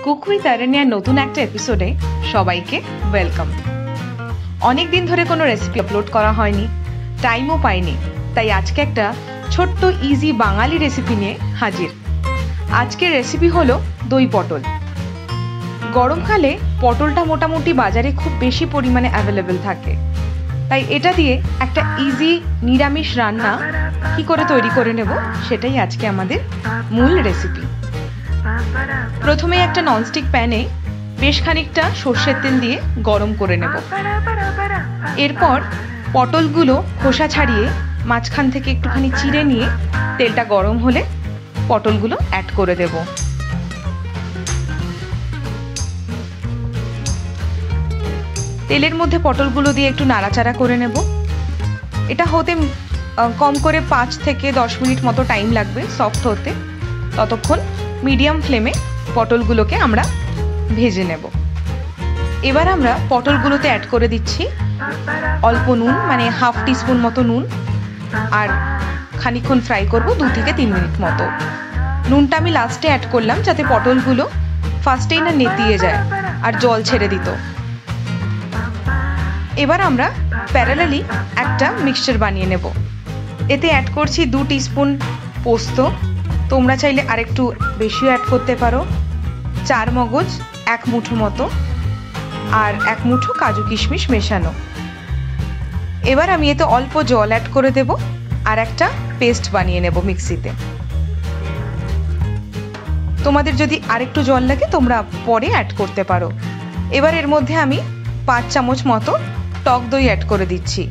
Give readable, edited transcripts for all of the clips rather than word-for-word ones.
Cook with আরণ্যার নতুন একটা এপিসোডে সবাইকে ওয়েলকাম। অনেক দিন ধরে কোনো রেসিপি আপলোড করা হয়নি, টাইমও পাইনি, তাই আজকে একটা ছোট্ট ইজি বাঙালি রেসিপি নিয়ে হাজির। আজকের রেসিপি হলো দই পটল। গরমকালে পটলটা মোটামুটি বাজারে খুব বেশি পরিমাণে অ্যাভেলেবেল থাকে, তাই এটা দিয়ে একটা ইজি নিরামিষ রান্না কি করে তৈরি করে নেব সেটাই আজকে আমাদের মূল রেসিপি। প্রথমে একটা ননস্টিক প্যানে বেশ খানিকটা সর্ষের তেল দিয়ে গরম করে নেব। এরপর পটলগুলো খোসা ছাড়িয়ে মাঝখান থেকে একটুখানি চিড়ে নিয়ে তেলটা গরম হলে পটলগুলো অ্যাড করে দেব। তেলের মধ্যে পটলগুলো দিয়ে একটু নাড়াচাড়া করে নেব। এটা হতে কম করে 5 থেকে 10 মিনিট মতো টাইম লাগবে সফট হতে। ততক্ষণ মিডিয়াম ফ্লেমে পটলগুলোকে আমরা ভেজে নেব। এবার আমরা পটলগুলোতে অ্যাড করে দিচ্ছি অল্প নুন, মানে হাফ টিস্পুন মতো নুন, আর খানিকক্ষণ ফ্রাই করব 2 থেকে 3 মিনিট মতো। নুনটা আমি লাস্টে অ্যাড করলাম যাতে পটলগুলো ফার্স্টেই না নেতিয়ে যায় আর জল ছেড়ে দিত। এবার আমরা প্যারালালি একটা মিক্সচার বানিয়ে নেব। এতে অ্যাড করছি 2 টিস্পুন পোস্ত, তোমরা চাইলে আরেকটু বেশিও অ্যাড করতে পারো, 4 মগজ 1 মুঠো মতো, আর 1 মুঠো কাজু কিশমিশ মেশানো। এবার আমি এতে অল্প জল অ্যাড করে দেব আর একটা পেস্ট বানিয়ে নেব মিক্সিতে। তোমাদের যদি আরেকটু জল লাগে তোমরা পরে অ্যাড করতে পারো। এবার এর মধ্যে আমি 5 চামচ মতো টক দই অ্যাড করে দিচ্ছি,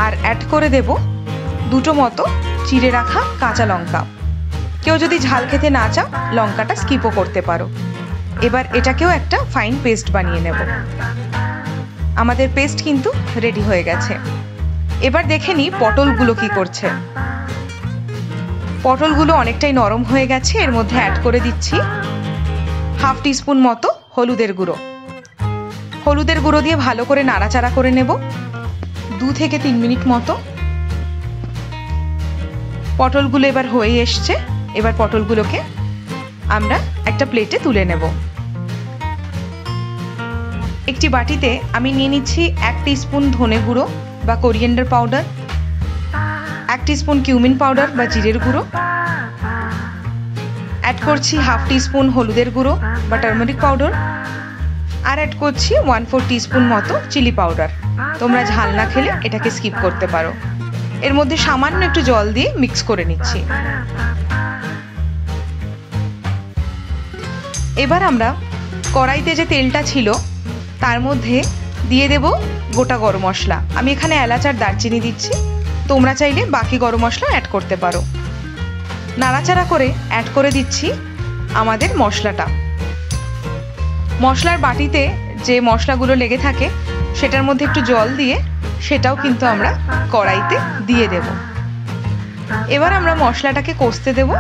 আর অ্যাড করে দেব 2টো মতো চিড়ে রাখা কাঁচা লঙ্কা। কেউ যদি ঝাল খেতে না চাও লঙ্কাটা স্কিপও করতে পারো। এবার এটাকেও একটা ফাইন পেস্ট বানিয়ে নেব। আমাদের পেস্ট কিন্তু রেডি হয়ে গেছে। এবার দেখে নিই পটলগুলো কি করছে। পটলগুলো অনেকটাই নরম হয়ে গেছে। এর মধ্যে অ্যাড করে দিচ্ছি হাফ টিস্পুন মতো হলুদের গুঁড়ো। হলুদের গুঁড়ো দিয়ে ভালো করে নাড়াচাড়া করে নেব 2 থেকে 3 মিনিট মতো। পটলগুলো এবার হয়ে এসছে। এবার পটলগুলোকে আমরা একটা প্লেটে তুলে নেব। একটি বাটিতে আমি নিয়ে নিচ্ছি 1 টিস্পুন ধনে গুঁড়ো বা coriander powder, 1 teaspoon cumin powder বা জিরের গুঁড়ো, অ্যাড করছি হাফ টিস্পুন হলুদের গুঁড়ো বা টারমারিক পাউডার, আর অ্যাড করছি 1/4 টিস্পুন মতো চিলি পাউডার। তোমরা ঝাল না খেলে এটাকে স্কিপ করতে পারো। এর মধ্যে সামান্য একটু জল দিয়ে মিক্স করে নিচ্ছি। এবার আমরা কড়াইতে যে তেলটা ছিল তার মধ্যে দিয়ে দেব গোটা গরম মশলা। আমি এখানে এলাচ আর দারচিনি দিচ্ছি, তোমরা চাইলে বাকি গরম মশলা অ্যাড করতে পারো। নাড়াচাড়া করে অ্যাড করে দিচ্ছি আমাদের মশলাটা। মশলার বাটিতে যে মশলাগুলো লেগে থাকে সেটার মধ্যে একটু জল দিয়ে সেটাও কিন্তু আমরা কড়াইতে দিয়ে দেব। এবার আমরা মশলাটাকে কষতে দেব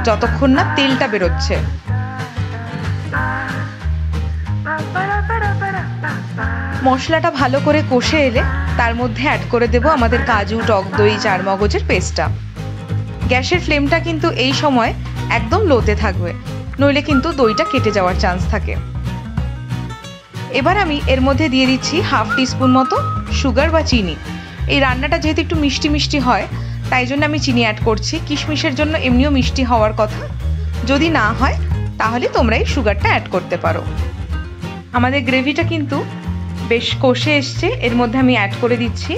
যতক্ষণ না তেলটা বেরোচ্ছে। মশলাটা ভালো করে কষে এলে তার মধ্যে অ্যাড করে দেব আমাদের কাজু, টক দই, 4 মগজের পেস্টটা। গ্যাসের ফ্লেমটা কিন্তু এই সময় একদম লোতে থাকবে, নইলে কিন্তু দইটা কেটে যাওয়ার চান্স থাকে। এবার আমি এর মধ্যে দিয়ে দিচ্ছি হাফ টিস্পুন মতো সুগার বা চিনি। এই রান্নাটা যেহেতু একটু মিষ্টি মিষ্টি হয় তাই জন্য আমি চিনি অ্যাড করছি। কিশমিশের জন্য এমনিও মিষ্টি হওয়ার কথা, যদি না হয় তাহলে তোমরা এই সুগারটা অ্যাড করতে পারো। আমাদের গ্রেভিটা কিন্তু বেশ কষে এসছে। এর মধ্যে আমি অ্যাড করে দিচ্ছি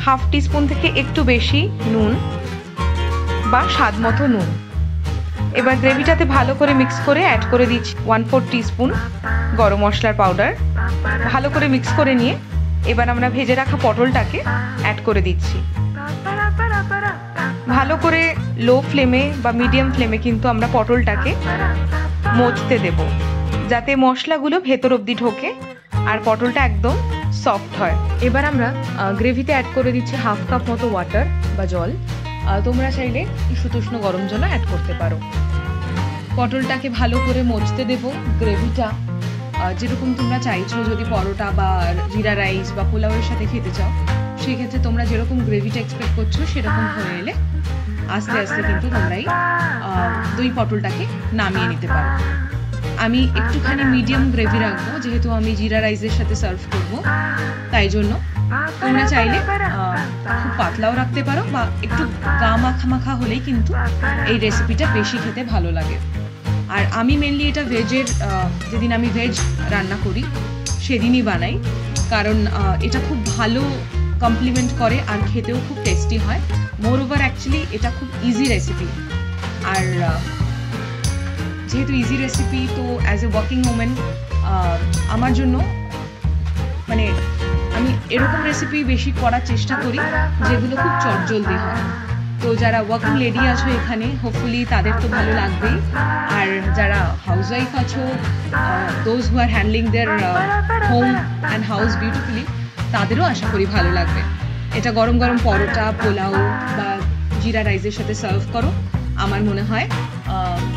হাফ টিস্পুন থেকে একটু বেশি নুন বা স্বাদ মতো নুন। এবার গ্রেভিটাতে ভালো করে মিক্স করে অ্যাড করে দিচ্ছি 1/4 টিস্পুন গরম মশলার পাউডার। ভালো করে মিক্স করে নিয়ে এবার আমরা ভেজে রাখা পটলটাকে অ্যাড করে দিচ্ছি। ভালো করে লো ফ্লেমে বা মিডিয়াম ফ্লেমে কিন্তু আমরা পটলটাকে মজতে দেব যাতে মশলাগুলো ভেতর অবধি ঢোকে আর পটলটা একদম সফট হয়। এবার আমরা গ্রেভিতে অ্যাড করে দিচ্ছি হাফ কাপ মতো ওয়াটার বা জল। তোমরা চাইলে উষ্ণ গরম জল অ্যাড করতে পারো। পটলটাকে ভালো করে মজতে দেব। গ্রেভিটা যেরকম তোমরা চাইছো, যদি পরোটা বা জিরা রাইস বা পোলাওয়ের সাথে খেতে চাও সেক্ষেত্রে তোমরা যেরকম গ্রেভিটা এক্সপেক্ট করছো সেরকম হয়ে এলে আস্তে আস্তে কিন্তু তোমরা এই দই পটলটাকে নামিয়ে নিতে পারো। আমি একটুখানি মিডিয়াম গ্রেভি রাখবো, যেহেতু আমি জিরা রাইসের সাথে সার্ভ করব, তাই জন্য। তোমরা চাইলে খুব পাতলাও রাখতে পারো, বা একটু গা মাখা মাখা হলেই কিন্তু এই রেসিপিটা বেশি খেতে ভালো লাগে। আর আমি মেনলি এটা ভেজের, যেদিন আমি ভেজ রান্না করি সেদিনই বানাই, কারণ এটা খুব ভালো কমপ্লিমেন্ট করে আর খেতেও খুব টেস্টি হয়। মোর ওভার অ্যাকচুয়ালি এটা খুব ইজি রেসিপি, আর যেহেতু ইজি রেসিপি, তো অ্যাজ এ ওয়ার্কিং ওমেন আমার জন্য মানে আমি এরকম রেসিপি বেশি করার চেষ্টা করি যেগুলো খুব চটজলদি হয়। তো যারা ওয়ার্কিং লেডি আছো এখানে, হোপফুলি তাদের তো ভালো লাগবেই। আর যারা হাউসওয়াইফ আছো, those who R handling their home and house beautifully, তাদেরও আশা করি ভালো লাগবে। এটা গরম গরম পরোটা, পোলাও বা জিরা রাইসের সাথে সার্ভ করো, আমার মনে হয়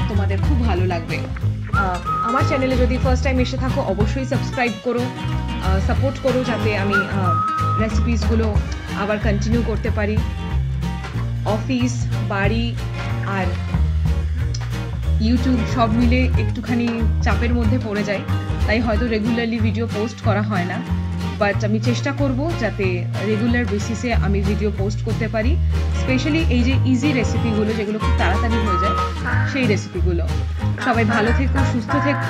তোমাদের খুব ভালো লাগবে। আমার চ্যানেলে যদি ফার্স্ট টাইম এসে থাকো, অবশ্যই সাবস্ক্রাইব করো, সাপোর্ট করো, যাতে আমি রেসিপিসগুলো আবার কন্টিনিউ করতে পারি। অফিস, বাড়ি আর ইউটিউব সব মিলে একটুখানি চাপের মধ্যে পড়ে যায়, তাই হয়তো রেগুলারলি ভিডিও পোস্ট করা হয় না, বাট আমি চেষ্টা করব যাতে রেগুলার বেসিসে আমি ভিডিও পোস্ট করতে পারি, স্পেশালি এই যে ইজি রেসিপিগুলো যেগুলো খুব তাড়াতাড়ি হয়ে যায়, সেই রেসিপিগুলো। সবাই ভালো থেকো, সুস্থ থেকো।